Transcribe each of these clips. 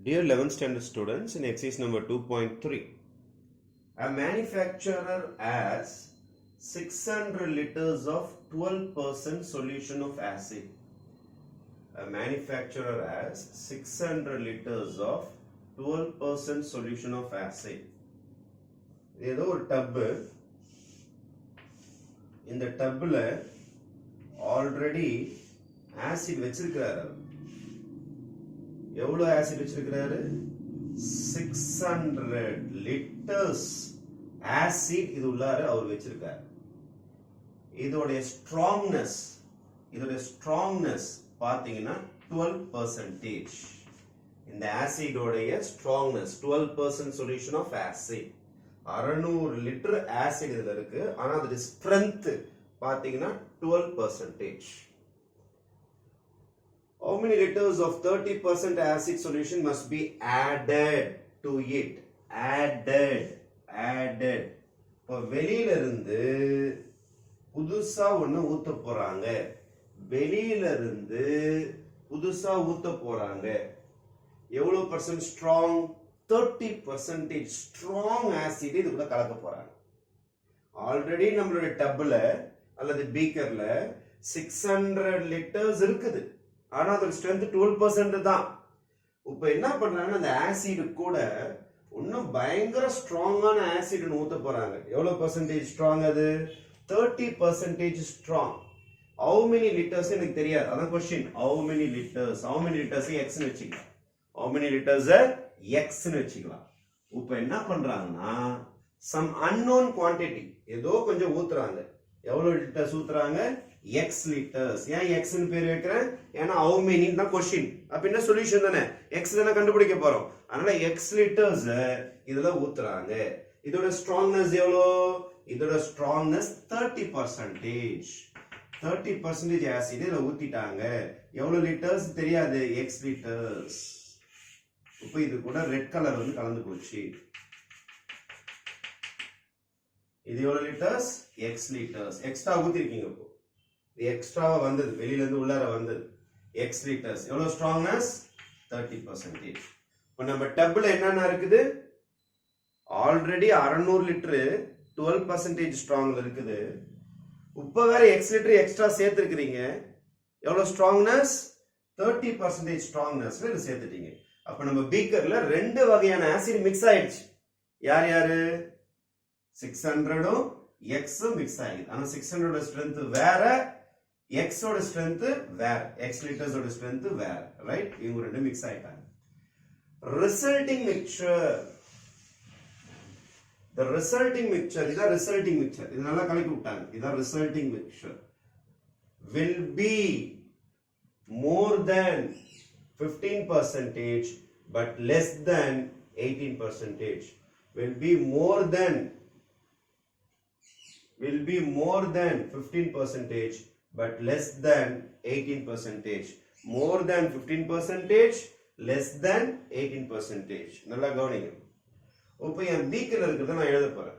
Dear 11th standard students, in exercise number 2.3, a manufacturer has 600 liters of 12% solution of acid. A manufacturer has 600 liters of 12% solution of acid. ஏதோ ஒரு டப்பு, இந்த டப்புல already acid வச்சிருக்கிறாரு. எவ்வளவு acid வச்சிருக்கிறாரு? 600 litres acid இது உள்ளார அவர் வச்சிருக்காரு. இதோட ஸ்ட்ராங்னஸ் பாத்தீங்கன்னா 12%. இந்த ஆசிடோடைய strongness 12% solution of acid. 600 litre acid இதுல இருக்கு. ஆனா அதோட ஸ்ட்ரென்த் பாத்தீங்கன்னா 12%. How many liters of 30% acid solution must be added to it? Added. இப்போ வெளியில இருந்து புதுசா ஒண்ணு ஊத்த போறாங்க. எவ்வளவு பர்சன்ட் ஸ்ட்ராங்? 30% ஸ்ட்ராங் ஆசிட் இதுக்குள்ள கலக்க போறாங்க. ஆல்ரெடி நம்மளுடைய டப்ல அல்லது பீக்கர்ல 600 லிட்டர்ஸ் இருக்குது. ஆனா அதோட ஸ்ட்ரென்த் 12% தான். இப்ப என்ன பண்றாங்கன்னா அந்த ஆசிட் கூட இன்னும் பயங்கர ஸ்ட்ராங்கான ஆசிட் ஊத்த போறாங்க. எவ்வளவு பர்சன்டேஜ் ஸ்ட்ராங்? அது 30% ஸ்ட்ராங். how many liters எனக்கு தெரியாது, அதான் question. how many liters x னு வெச்சுக்கலாம். how many liters x னு வெச்சுக்கலாம். இப்போ என்ன பண்றாங்கன்னா some unknown quantity ஏதோ கொஞ்சம் ஊத்துறாங்க. எவ்வளவு லிட்டர்ஸ் ஊத்துறாங்க? x liters. ஏன் x னு பேர் வைக்கிறேன்? ஏன்னா how many தான் क्वेश्चन. அப்ப என்ன சொல்யூஷன் தானே, x தான கண்டுபிடிக்க போறோம். அதனால x liters இதுல ஊத்துறாங்க. இதோட ஸ்ட்ராங்னஸ் எவ்வளவு? இதோட ஸ்ட்ராங்னஸ் 30%. 30% ஆசிட் இதுல ஊத்திட்டாங்க. எவ்வளவு லிட்டர்ஸ் தெரியாது, x liters. இப்போ இது கூட ரெட் கலர் வந்து கலந்து போச்சு. இது எவ்வளவு லிட்டர்ஸ்? x liters. எக்ஸ்ட்ரா ஊத்திருக்கீங்க. இப்போ இது எக்ஸ்ட்ராவா வந்தது, வெளியில இருந்து உள்ளார வந்தது. x liters. எவ்வளவு ஸ்ட்ராங்னஸ்? 30%. இப்போ நம்ம டப்ல என்னென்ன இருக்குது? ஆல்ரெடி 600 லிட்டர் 12% ஸ்ட்ராங்ல இருக்குது. இப்போ வேற x லிட்டர் எக்ஸ்ட்ரா சேர்த்திருக்கீங்க. எவ்வளவு ஸ்ட்ராங்னஸ்? 30% ஸ்ட்ராங்னஸ்ல இது சேர்த்துட்டீங்க. அப்ப நம்ம பீக்கர்ல ரெண்டு வகையான ஆசிட் மிக்ஸ் ஆயிடுச்சு. யாரு? 600 x மிக்ஸ் ஆயிடுது. ஆனா 600 ஸ்ட்ரென்த் வேற, x ஓட ஸ்ட்ரென்த் வேற, x லிட்டர்ஸ் ஓட ஸ்ட்ரென்த் வேற. ரைட்? இவங்க ரெண்டு மிக்ஸ் ஆயிட்டாங்க. Resulting mixer, the resulting mixture, இதான் resulting mixture. இது நல்லா கலக்கி விட்டாங்க. இதான் resulting mixture will be more than 15% but less than 18%. will be more than 15% but less than 18%. more than 15%, less than 18%. நல்லா கவனிங்க. இப்போ என் பீக்கர்ல இருக்கிறத நான் எழுத போறேன்.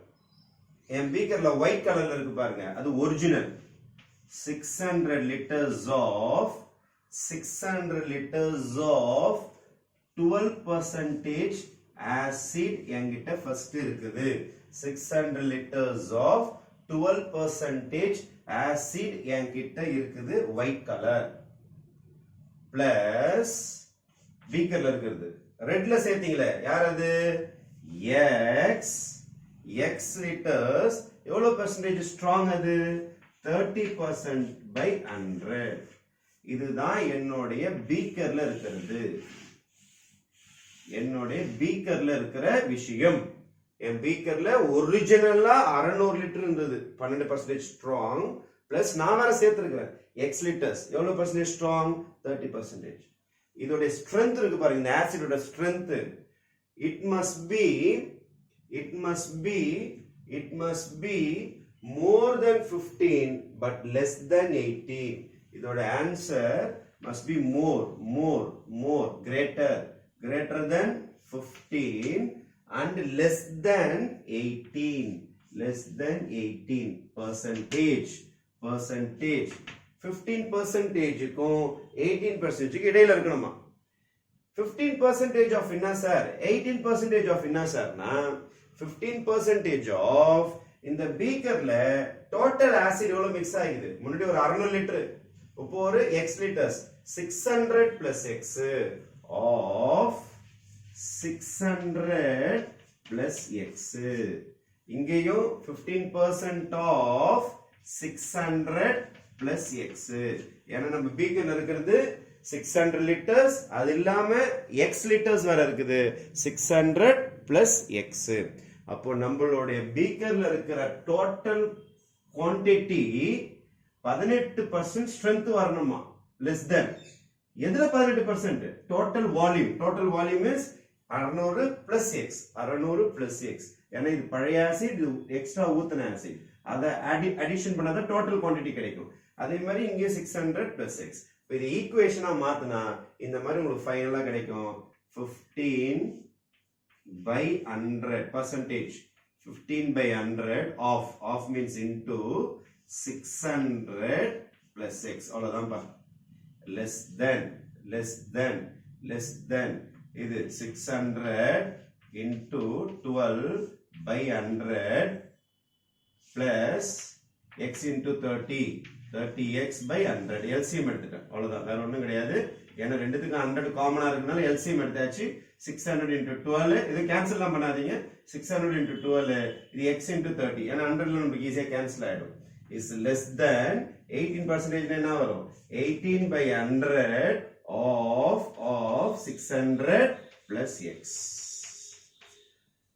என் பீக்கர்ல ஒயிட் கலர்ல இருக்கு பாருங்க, அது ஒரிஜினல். 600 liters of 12% ஆசிட் என்கிட்ட ஃபர்ஸ்ட் இருக்குது. 600 liters of 12% ஆசிட் என்கிட்ட இருக்குது, ஒயிட் கலர். பிளஸ் பீக்கர்ல இருக்கிறது ரெட்ல சேர்த்தீங்களே, யார் அது? x liters. எவ்வளவு பர்சன்டேஜ் ஸ்ட்ராங்? அது 30% by 100. இதுதான் என்னுடைய பீக்கர்ல இருக்கிறது. என்னுடைய பீக்கர்ல இருக்கிற விஷயம். என் பீக்கர்ல ஒரிஜினலா 600 லிட்டர் இருந்தது, 12% ஸ்ட்ராங். பிளஸ் நான் வேற சேர்த்திருக்கிறேன் x liters. எவ்வளவு பர்சன்டேஜ் ஸ்ட்ராங்? 30%. இதோட ஸ்ட்ரென்த் இருக்கு பாருங்க, இந்த ஆசிடோட strength. It must be more than 15 but less than 18. இதோட answer must be more greater than 15 and less than 18 percentage. 15% க்கும் 18% இடையில இருக்கணுமா? 15% of என்ன சார் 18% of என்ன சார்னா 15% of இந்த பீக்கர்ல டோட்டல் ஆசிட் எவ்வளவு மிக்ஸ் ஆகுது முன்னாடி ஒரு 600 லிட்டர் இப்போ ஒரு x litres 600 plus x of 600 plus x இங்கேயும் 15% of 600 plus x ஏன்னா நம்ம பீக்கர்ல இருக்கிறது 600 லிட்டர்ஸ் அது இல்லாம x லிட்டர்ஸ் வேற இருக்குது 600 plus x அப்போ நம்மளுடைய பீக்கர்ல இருக்கிற டோட்டல் குவாண்டிட்டி 18% ஸ்ட்ரெngth வரணுமா less than எதுல 18% total volume is 600 plus x 600 plus x ஏன்னா இது பழைய ஆசிட் இது எக்ஸ்ட்ரா ஊத்துன ஆசிட் அத அடிஷன் பண்ணாத டோட்டல் குவாண்டிட்டி கிடைக்கும் அதே மாதிரி இங்க 600 plus x இது ஈக்குவேஷனா மாத்துனா இந்த மாதிரி உங்களுக்கு ஃபைனலா கிடைக்கும் 15 by 100 percentage 15 by 100 of means into 600 plus x அவ்வளவுதான் பா less than இது 600 into 12 by 100 plus x into 30x by 100 LCM எடுத்துட்டேன் அவ்வளவுதான் வேற ஒண்ணும் கிடையாது ஏன்னா ரெண்டுத்துக்கு 100 காமனா இருக்கனால LCM எடுத்தாச்சு 600 into 12 இது கேன்சல் எல்லாம் பண்ணாதீங்க 600 into 12 இது x into 30 ஏன்னா 100 ல நமக்கு ஈஸியா கேன்சல் ஆயிடும் is less than 18% என்ன வரும் 18 by 100 of 600 plus x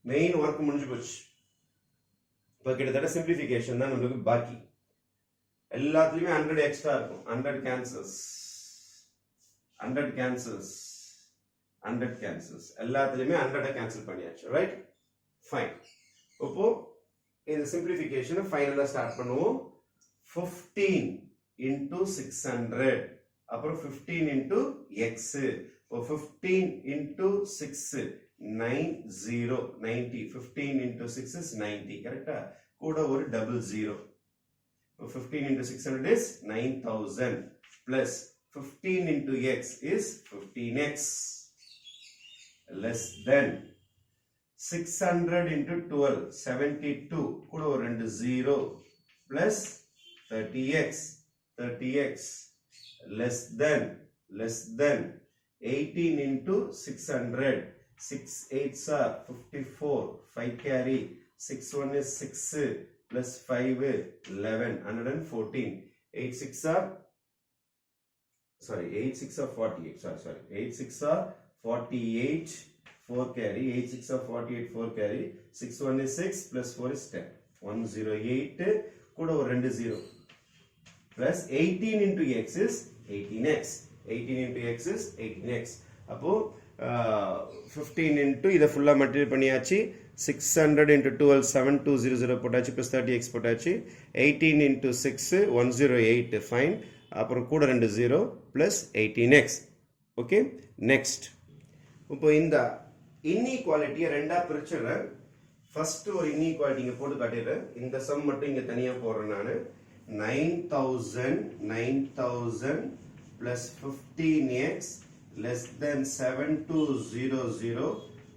main work முடிஞ்சு போச்சு இப்போ கிட்டத்தட்ட சிம்பிளிஃபிகேஷன் தான் நமக்கு பாக்கி எல்லாத்துலயுமே 100 எக்ஸ்ட்ரா இருக்கும் 100 cancels எல்லாத்துலயுமே 100 கேன்சல் பண்ணியாச்சு ரைட் ஃபைன் இப்போ இந்த சிம்பிளிஃபிகேஷனை ஃபைனலா ஸ்டார்ட் பண்ணுவோம் 15 into 600 அப்புறம் 15 into x இப்போ 15 into 6 90 15 into 6 is 90 கரெக்டா கூட ஒரு double 0 15 into 600 is 9000 plus 15 into x is 15x less than 600 into 12 72 கூட ஒரு ரெண்டு 0 plus 30x less than 18 into 600 6 8s are 54 5 carry 6 1 is 6 plus 5 11 114 8 6 are 48 sorry 8 6 are 48 4 carry 8 6 are 48 4 carry 6 1 is 6 plus 4 is 10 108 கூட ஒரு ரெண்டு 0 plus 18 into x is 18x 18 into x is 18x அப்போ 15 into இதை ஃபுல்லா multiply பண்ணியாச்சு 600 into 12 7200 போட்டாச்சு plus 30x போட்டாச்சு 18 into 6 108 fine அப்புறம் கூட ரெண்டு 0 plus 18x ஓகே நெக்ஸ்ட் இப்போ இந்த இன்இக்வாலிட்டியை ரெண்டா பிரிச்சுறேன் ஃபர்ஸ்ட் ஒரு இன்இக்வாலிட்டி இங்க போட்டு காட்டிடுறேன் இந்த சம் மட்டும் இங்க தனியா போடுறேன் நான் 9000 plus 15x less than 7200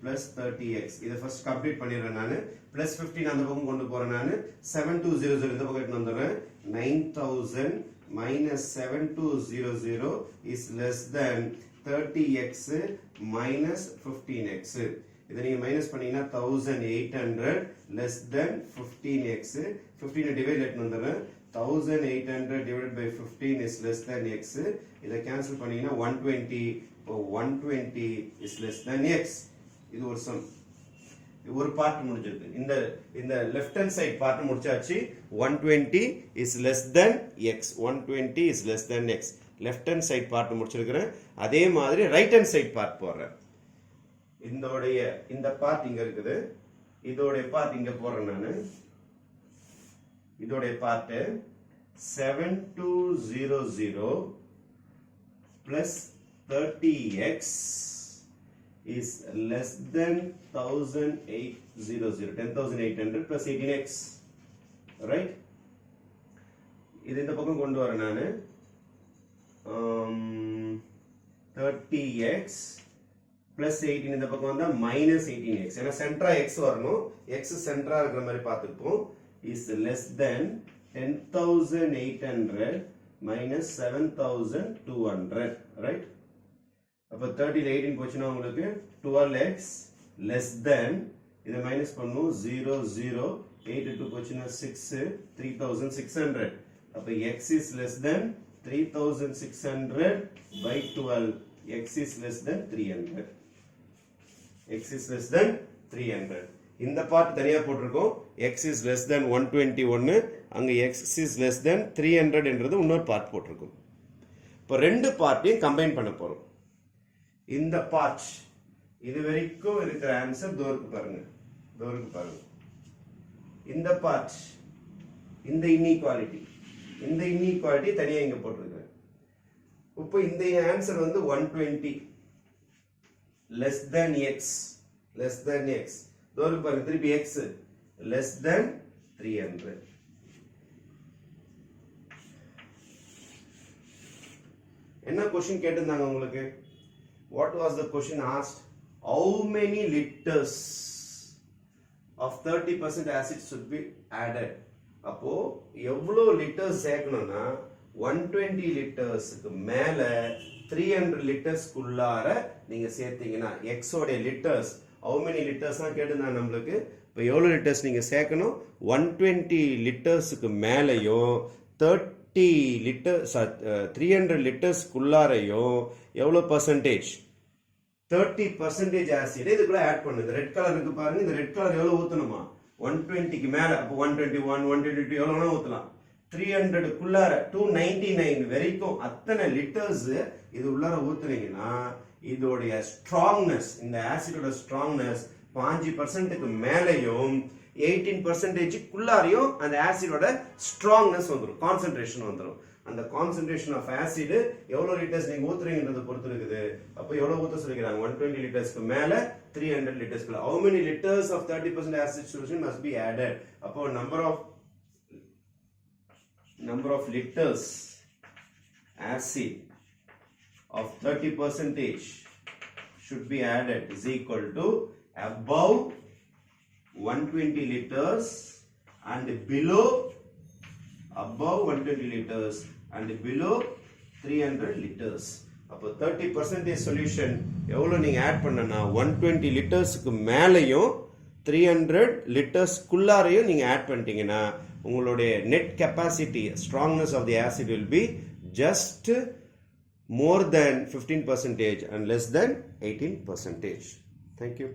plus 30x இதை ஃபர்ஸ்ட் கம்ப்ளீட் பண்ணிடுறேன் நான் plus 15 அந்த பக்கம் கொண்டு போறேன் நான் 7200 இந்த பக்கம் எடுத்து வந்துடுறேன் 9000 minus 7200 is less than 30x minus 15x இதை நீங்க மைனஸ் பண்ணீங்கன்னா 1800 less than 15x 15 டிவைட் எடுத்து வந்துடுறேன் 1800 divided by 15 is less than x இதை கேன்சல் பண்ணீங்கன்னா 120 இப்போ 120 is less than x இது ஒரு சம் ஒரு பார்ட் முடிஞ்சிருக்கு இந்த லெஃப்ட் ஹேண்ட் சைடு பார்ட் முடிச்சாச்சு 120 is less than x 120 is less than x left hand side part முடிச்சிருக்கிறேன் அதே மாதிரி ரைட் ஹேண்ட் சைடு பார்ட் போடுறேன் இந்த பார்ட் இங்க இருக்குது இதோட பார்ட் இங்க போடுறேன் நான் இதோட part 7200 plus 30x is less than 10800 plus 18x right இது இந்த பக்கம் கொண்டு வரேன் நான் 30x plus 18 இந்த பக்கம் வந்தா minus 18x. ஏன்னா சென்டரா x வரணும். x சென்டரா இருக்கிற மாதிரி பார்த்துப்போம். is less than 10,800 minus 7,200. Right? அப்போ 30 18 போச்சுன்னா உங்களுக்கு 12x less than இதை மைனஸ் பண்ணும் 0 0 8 2 போச்சுன்னா 6 3600. அப்போ x is less than 3600 by 12. x is less than 300. x is less than 300. இந்த பார்ட் தனியா போட்டிருக்கோம். x is less than 121, அங்க x is less than 300 என்றது இன்னொரு பார்ட் போட்டிருக்கோம். இப்போ ரெண்டு பார்ட்டையும் கம்பைன் பண்ண போறோம். இந்த பார்ட் இது வரைக்கும் இருக்கிற ஆன்சர் தோருக்கு பாருங்க. இந்த பார்ட் இந்த இன்இக்வாலிட்டி தனியா இங்க போட்டிருக்கேன். இப்போ இந்த ஆன்சர் வந்து 120 less than x தோருக்கு பாருங்க. திருப்பி x less than 300. என்ன क्वेश्चन கேட்டிருந்தாங்க உங்களுக்கு? What was the question asked? How many liters of 30% acid should be added? அப்போ எவ்வளவு லிட்டர்ஸ் சேர்க்கணும்னா 120 லிட்டர்ஸ்க்கு மேல 300 லிட்டர்ஸ்க்குள்ளார நீங்க சேர்த்தீங்கன்னா x உடைய லிட்டர்ஸ் how many லிட்டர்ஸ் தான் கேட்டிருந்தாங்க நம்மளுக்கு. இப்போ எவ்வளவு லிட்டர்ஸ் நீங்க சேர்க்கணும்? 120 லிட்டர்ஸ்க்கு மேலையும் 30 லிட்டர்ஸ் 300 லிட்டர்ஸ்க்குள்ளாரையும் எவ்வளவு பர்சன்டேஜ்? 30% ஆசிட் இதுக்குள்ள ஆட் பண்ணுங்க. ரெட் கலர் இருக்கு பாருங்க. இந்த ரெட் கலர் எவ்வளவு ஊத்தணுமா? 120க்கு மேல. அப்போ 121 122 எவ்வளவு வேணா ஊத்தலாம். 300 குள்ளார 299 வரைக்கும் அத்தனை லிட்டர்ஸ் இது உள்ளார ஊத்துனீங்கன்னா இதோடைய ஸ்ட்ராங்னஸ், இந்த ஆசிடோட ஸ்ட்ராங்னஸ் 5%க்கு மேலையும் 18% குள்ளாரையும் அந்த ஆசிடோட ஸ்ட்ராங்னஸ் வந்துடும், கான்சென்ட்ரேஷன் வந்துடும். அந்த கான்சென்ட்ரேஷன் ஆஃப் ஆசிட் எவ்வளவு லிட்டர்ஸ் நீங்க ஊத்துறீங்கன்றத பொறுத்து இருக்குது. அப்போ எவ்வளவு ஊத்த சொல்லிக்கிறாங்க? 120 லிட்டர்ஸ்க்கு மேல 300 லிட்டர்ஸ்க்கு. how many liters of 30% acid solution must be added? அப்போ number of liters acid of 30% should be added is equal to above 120 liters and below 120 liters and below 300 liters. அப்போ 30% சொல்யூஷன் எவ்வளவு நீங்க ஆட் பண்ணனா 120 லிட்டர்ஸ்க்கு மேலையும் 300 லிட்டர்ஸ்க்குள்ளாரையும் நீங்க ஆட் பண்ணிட்டீங்கன்னா உங்களுடைய net capacity strongness of the acid will be just more than 15% and less than 18%. Thank you.